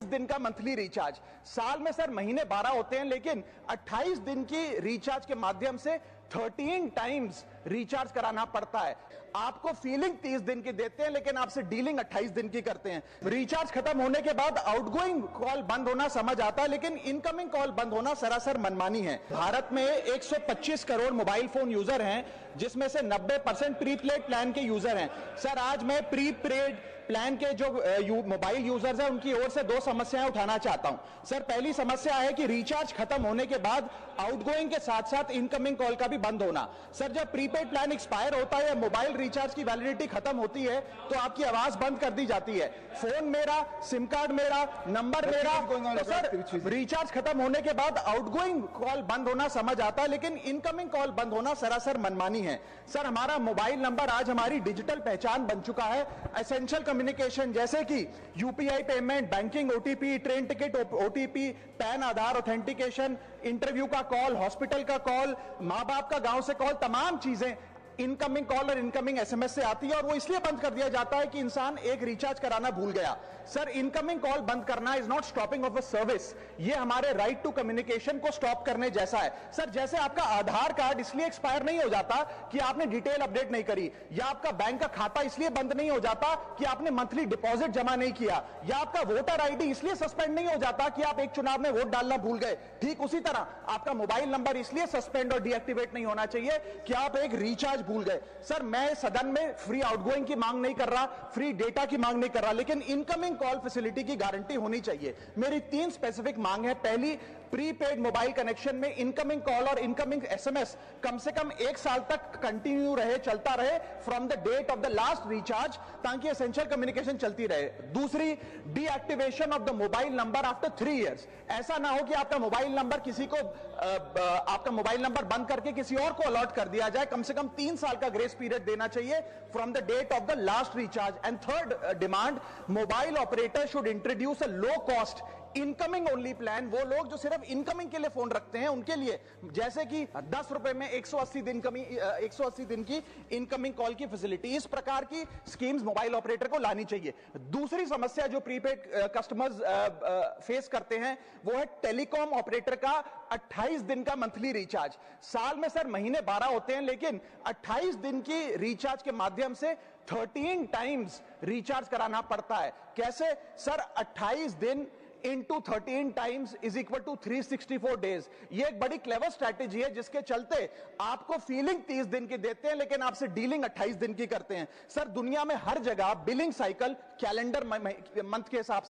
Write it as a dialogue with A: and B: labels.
A: दिन का monthly recharge. साल में सर महीने 12 होते हैं, लेकिन 28 दिन की रिचार्ज के माध्यम से 13 टाइम्स रिचार्ज कराना पड़ता है। आपको फीलिंग 30 दिन की देते हैं, लेकिन आपसे डीलिंग 28 दिन की करते हैं। रिचार्ज खत्म होने के बाद आउटगोइंग कॉल बंद होना समझ आता है, लेकिन इनकमिंग कॉल बंद होना सरासर मनमानी है। भारत में 125 करोड़ मोबाइल फोन यूजर हैं, जिसमें से 90% प्रीपेड प्लान के यूजर हैं। सर आज मैं प्रीपेड प्लान के जो मोबाइल यूजर्स हैं उनकी ओर से दो समस्याएं उठाना चाहता हूं। सर पहली समस्या है कि रिचार्ज खत्म होने के बाद आउटगोइंग के साथ साथ इनकमिंग कॉल का भी बंद होना। सर जब प्रीपेड प्लान एक्सपायर होता है या मोबाइल रिचार्ज की वैलिडिटी खत्म होती है तो आपकी आवाज बंद कर दी जाती है। फोन मेरा, सिम कार्ड मेरा, नंबर मेरा। तो सर रिचार्ज खत्म होने के बाद आउटगोइंग कॉल बंद होना समझ आता है, लेकिन इनकमिंग कॉल बंद होना सरासर मनमानी है। सर हमारा मोबाइल नंबर आज हमारी डिजिटल पहचान बन चुका है। एसेंशियल कम्युनिकेशन जैसे कि UPI payment, banking OTP, train ticket OTP, PAN Aadhaar authentication, interview का कॉल, हॉस्पिटल का कॉल, मां बाप का गांव से कॉल, तमाम चीजें इनकमिंग कॉल और इनकमिंग एसएमएस से आती है, और वो इसलिए बंद कर दिया जाता है कि इंसान एक रिचार्ज कराना भूल गया। सर इनकमिंग कॉल बंद करना is not stopping of a service, ये हमारे राइट टू कम्युनिकेशन को स्टॉप करने जैसा है। सर जैसे आपका आधार कार्ड इसलिए एक्सपायर नहीं हो जाता कि आपने डिटेल अपडेट नहीं करी, या आपका बैंक का खाता इसलिए बंद नहीं हो जाता कि आपने मंथली डिपॉजिट जमा नहीं किया, या आपका वोटर आईडी इसलिए सस्पेंड नहीं हो जाता कि आप एक चुनाव में वोट डालना भूल गए। ठीक उसी तरह आपका मोबाइल नंबर इसलिए सस्पेंड और डीएक्टिवेट नहीं होना चाहिए कि आप एक रिचार्ज भूल गए। सर मैं सदन में फ्री आउटगोइंग की मांग नहीं कर रहा, फ्री डेटा की मांग नहीं कर रहा, लेकिन इनकमिंग कॉल फैसिलिटी की गारंटी होनी चाहिए। मेरी 3 स्पेसिफिक मांग है। पहली, प्रीपेड मोबाइल कनेक्शन में इनकमिंग कॉल और इनकमिंग एसएमएस कम से कम 1 साल तक कंटिन्यू रहे, चलता रहे from the date of the last recharge, ताकि एसेंशियल कम्युनिकेशन चलती रहे। दूसरी, deactivation of the mobile number after 3 years. ऐसा ना हो कि आपका मोबाइल नंबर किसी को आपका मोबाइल नंबर बंद करके किसी और को अलॉट कर दिया जाए। कम से कम 3 साल का ग्रेस पीरियड देना चाहिए from the date of the last recharge. And third demand, mobile operator should introduce a low cost incoming only plan. वो लोग जो सिर्फ इनकमिंग के लिए फोन रखते हैं उनके लिए, जैसे कि 10 रुपए में 180 दिन की इनकमिंग कॉल की फैसिलिटी, इस प्रकार की स्कीम्स मोबाइल ऑपरेटर को लानी चाहिए। दूसरी समस्या जो प्रीपेड कस्टमर्स फेस करते हैं वो है टेलीकॉम ऑपरेटर का 28 दिन का मंथली रिचार्ज। साल में सर महीने 12 होते हैं, लेकिन 28 दिन की रिचार्ज के माध्यम से 13 टाइम्स रिचार्ज कराना पड़ता है। कैसे सर? 28 दिन into 13 times is equal to 364 days। ये एक बड़ी क्लेवर स्ट्रैटेजी है, जिसके चलते आपको फीलिंग 30 दिन की देते हैं, लेकिन आपसे डीलिंग 28 दिन की करते हैं। सर दुनिया में हर जगह बिलिंग साइकिल कैलेंडर मंथ के हिसाब